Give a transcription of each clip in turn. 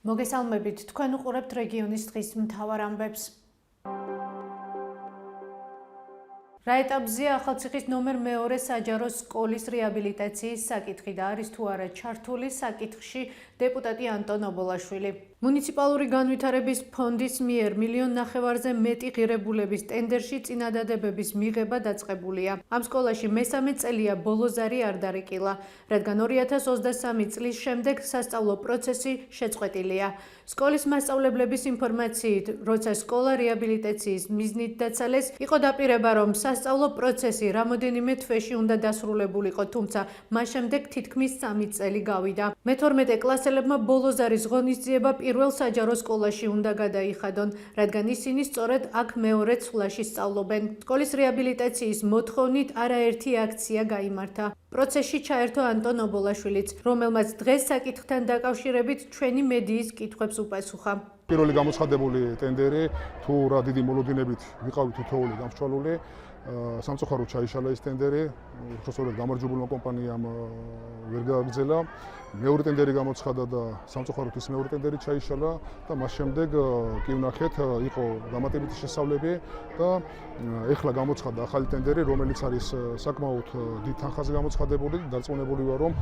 მოგესალმებით, თქვენ უყურებთ რეგიონის დღის მთავარ ამბებს. რა ეტაპზეა ახალციხის ნომერ მეორე საჯარო სკოლის რეაბილიტაციის საკითხი და არის თუ არა ჩართული საკითხში დეპუტატი ანტონ ობოლაშვილი. მუნიციპალური განვითარების ფონდის მიერ 1,5 მილიონზე მეტი ღირებულების ტენდერში წინადადებების მიღება დაწყებულია. ამ სკოლაში მესამე წელია ბოლო ზარი არ დარეკილა, რადგან 2023 წლის შემდეგ სასწავლო პროცესი შეწყვეტილია. სკოლის მასწავლებლების ინფორმაციით, როცა სკოლა რეაბილიტაციის მიზნით დაცალეს, იყო დაპირება, რომ სასწავლო პროცესი რამოდენიმე თვეში უნდა დასრულებულიყო, თუმცა მას შემდეგ თითქმის 3 წელი გავიდა. მე-12 კლასელებმა ბოლო ზარის ღონისძიება პირველ საჯარო სკოლაში უნდა გადაიხადონ, რადგან ისინი სწორედ აქ მეორე ცვლაში სწავლობენ. სკოლის რეაბილიტაციის მოთხოვნით არაერთი აქცია გაიმართა. პროცესში ჩაერთო ანტონ ობოლაშვილიც, რომელმაც დღეს საკითხთან დაკავშირებით ჩვენი მედიის კითხვებს უპასუხა. პირველი გამოცხადებული ტენდერი თუ რა დიდი მოლოდინებით ვიყავით თითოეული გამსჭვალული, სამწუხაროდ ჩაიშალა ეს ტენდერი, უბრალოდ გამარჯვებულმა კომპანიამ ვერ გააგრძელა. მეორე ტენდერი გამოცხადა და სამწუხაროდ ის მეორე ტენდერი ჩაიშალა და მას შემდეგ კი ვნახეთ, იყო დამატებითი შესწავლები და ეხლა გამოცხადა ახალი ტენდერი, რომელიც არის საკმაოდ დიდ თანხაზე გამოცხადებული, დარწმუნებული ვარ, რომ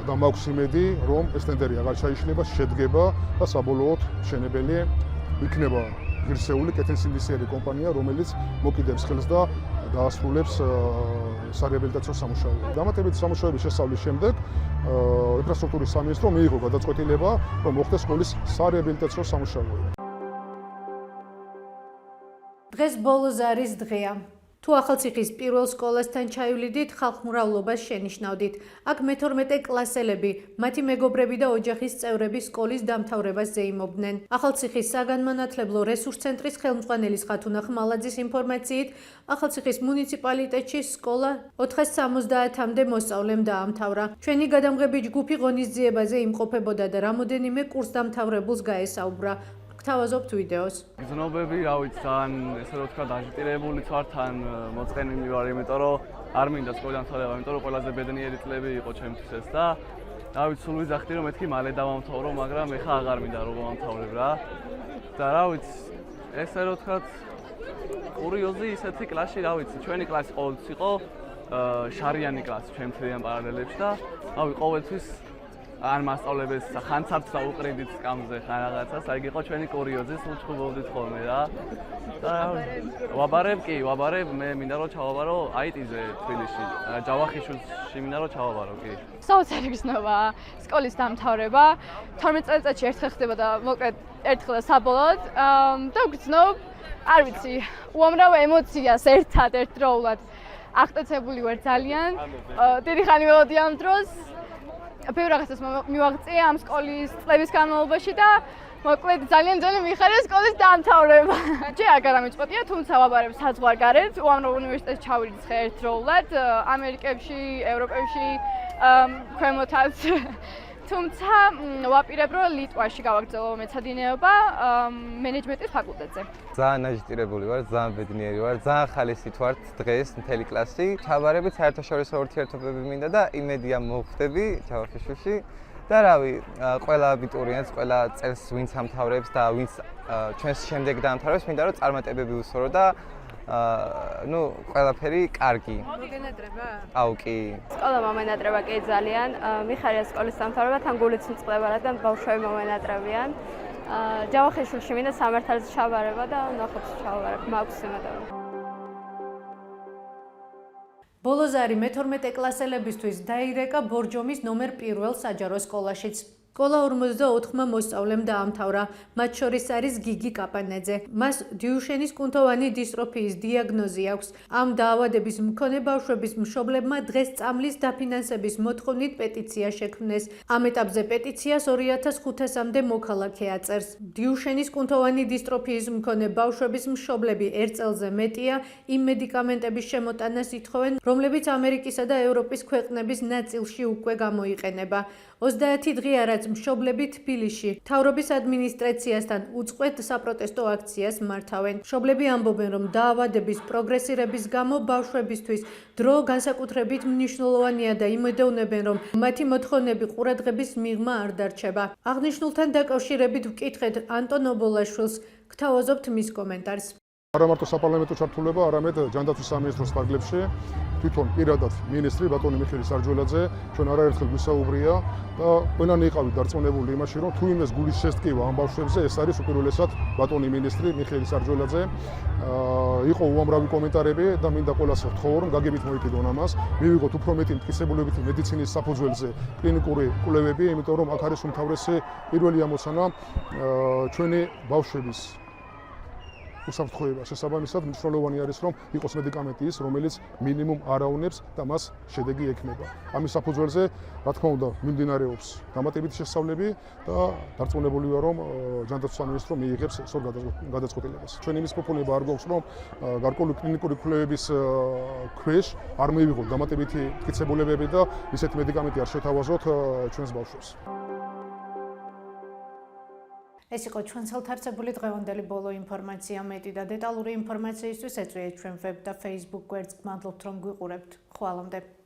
და მაქვს იმედი, რომ ეს ტენდერი აღარ ჩაიშლება, შედგება და საბოლოოდ მშენებელი იქნება ღირსეული კეთილსინდისიერი კომპანია, რომელიც მოკიდებს ხელს და დაასრულებს სარეაბილიტაციო სამუშაოებს. დამატებითი სამუშაოების შესწავლის შემდეგ ინფრასტრუქტურის სამინისტრო მიიღო გადაწყვეტილება, რომ მოხდეს სკოლის სარეაბილიტაციო სამუშაოები. დღეს ბოლო ზარის დღეა. თუ ახალციხის პირველ სკოლასთან ჩაივლიდით, ხალხმრავლობას შენიშნავდით. აქ მე-12 კლასელები, მათი მეგობრები და ოჯახის წევრები სკოლის დამთავრებას ზეიმობდნენ. ახალციხის საგანმანათლებლო რესურს ცენტრის ხელმძღვანელის ხათუნა ხმალაძის ინფორმაციით, ახალციხის მუნიციპალიტეტში სკოლა 470-მდე მოსწავლემ დაამთავრა. ჩვენი გადამღები ჯგუფი ღონისძიებაზე იმყოფებოდა და რამოდენიმე კურსდამთავრებულს გაესაუბრა. გთავაზობთ ვიდეოს. გზნობები, რა ვიცი, თან ესე რომ თქვა დაჟიტირებული ვარ, თან მოწყენილი ვარ, იმიტომ რომ არ მინდა სკოლა დამთავრება, იმიტომ რომ ყველაზე ბედნიერი წლები იყო ჩემთვის ეს და რა ვიცი, სულ ვიზახდი რომ მეთქი მალე დავამთავრო, მაგრამ ეხა აღარ მინდა რომ გავამთავრებ რა. და რა ვიცი, ესე რომ თქვა კურიოზი ისეთი კლასში, რა ვიცი, ჩვენი კლასი ყოველთვის იყო შარიანი კლასი ჩვენ მთლიან პარალელებში და რავი, ყოველთვის ან მასწავლებელს ხანცარც დაუყრიდით სკამზე ხან რაღაცას, აი იყო ჩვენი კურიოზი, სულ ჩხუბობდით ხოლმე რა. და ვაბარებ, მე მინდა რომ ჩავაბარო IT-ზე თბილისში, ჯავახიშვილში მინდა რომ ჩავაბარო, კი. საოცარი გზნობაა სკოლის დამთავრება. 12 წელიწადში ერთხელ ხდება და მოკლედ ერთხელ და საბოლოოდ და ვგრძნობ, არ ვიცი, უამრავ ემოციას ერთდროულად აღტაცებული ვარ ძალიან. დიდი ხანი ველოდი ამ დროს. ბევრ რაღაცას მივაღწია ამ სკოლის წლების განმავლობაში და მოკლედ ძალიან მიხარია სკოლის დამთავრება. ჯერ არ გამიწყοτია, თუმცა ვაბარებ საზღვარგარეთ, უამრავ უნივერსიტეტში ჩავიდით ერთდროულად, ამერიკებში, ევროპებში, ქვემოთაც. თუმცა ვაპირებ, რომ ლიტვაში გავაგრძელო მეცადინეობა მენეჯმენტის ფაკულტეტზე. ძალიან აჟიტირებული ვარ, ძალიან ბედნიერი ვარ, ძალიან ხალისით ვარ დღეს მთელი კლასი. ჩავარებით საერთაშორისო ურთიერთობები მინდა და იმედია მოვხდები ჯავახიშვილში. და რავი, ყველა აბიტურიენტს, ყველა წელს ვინც ამთავრებს და ვინც ჩვენს შემდეგ დაამთავრებს, მინდა რომ წარმატებები უსვრო და ყველაფერი კარგი. მოგენატრება? აუ კი. სკოლა მომენატრება კი ძალიან. მიხარია სკოლის დამთავრება, თან გულიც მწყდება, რადგან ბავშვები მომენატრებიან. ჯავახიშვილში მინდა სამართალზე ჩავარება და ნახობს ჩავარებ, მაქვს იმედები. ბოლო ზარი მე-12 კლასელებისთვის დაირეკა ბორჯომის ნომერ 1 საჯარო სკოლაშიც. სკოლა 54-მა მოსწავლემ დაამთავრა, მათ შორის არის გიგი კაპანაძე. მას დიუშენის კუნთოვანი დისტროფიის დიაგნოზი აქვს. ამ დაავადების მქონე ბავშვების მშობლებმა დღეს წამლის დაფინანსების მოთხოვნით პეტიცია შექმნეს. ამ ეტაპზე პეტიციას 2500-მდე მოქალაქე აწერს. დიუშენის კუნთოვანი დისტროფიის მქონე ბავშვების მშობლები ერთ წელზე მეტია იმ მედიკამენტების შემოტანას ითხოვენ, რომლებიც ამერიკისა და ევროპის ქვეყნების ნაწილში უკვე გამოიყენება. 30 დღეა რაც მშობლები თბილისში მთავრობის ადმინისტრაციასთან უწყვეტ საპროტესტო აქციას მართავენ. მშობლები ამბობენ, რომ დაავადების პროგრესირების გამო ბავშვებისთვის დრო განსაკუთრებით მნიშვნელოვანია და იმედოვნებენ, რომ მათი მოთხოვნები ყურადღების მიღმა არ დარჩება. აღნიშნულთან დაკავშირებით ვკითხეთ ანტონ ობოლაშვილს, გთავაზობთ მის კომენტარს. არა მარტო საპარლამენტო ჩართულება, არამედ ჯანდაცვის სამინისტროს ფარგლებში თვითონ პირადად მინისტრი ბატონი მიხეილ სარჯველაძე ჩვენ არაერთხელ გვისაუბრია და ყველანი იყავით დარწმუნებული იმაში, რომ თუ იმეს გულის შესტკივა ამ ბავშვებზე, ეს არის უპირველესად ბატონი მინისტრი მიხეილ სარჯველაძე. იყო უამრავი კომენტარები და მინდა ყველას ვთხოვო, რომ გაგებით მოიკიდონ ამას, მივიღოთ უფრო მეტი მტკიცებულებითი მედიცინის საფუძველზე კლინიკური კვლევები, იმიტომ რომ აქ არის უმთავრესი პირველი ამოცანა ჩვენი ბავშვების უსაფრთხოება შესაბამისად მნიშვნელოვანი არის რომ იყოს მედიკამენტი ის რომელიც მინიმუმ არაუნებს და მას შედეგი ექნება. ამის საფუძველზე რა თქმა უნდა მიმდინარეობს დამატებითი შესწავლები და დარწმუნებული ვარ რომ ჯანდაცვის სამინისტრო მიიღებს სწორ გადაწყვეტილებას. ჩვენ იმის პროფილება არ გვაქვს რომ გარკვეული კლინიკური კვლევების ქვეშ არ მივიღოთ დამატებითი მტკიცებულებები და ისეთი მედიკამენტი არ შეთავაზოთ ჩვენს ბავშვებს. ეს იყო ჩვენ ხელთარცებული დღევანდელი ბოლო ინფორმაცია. მეტი და დეტალური ინფორმაციისთვის ეწვიეთ ჩვენ ვებ და Facebook გვერდს. გმადლობთ რომ გვიყურებთ. ხვალამდე.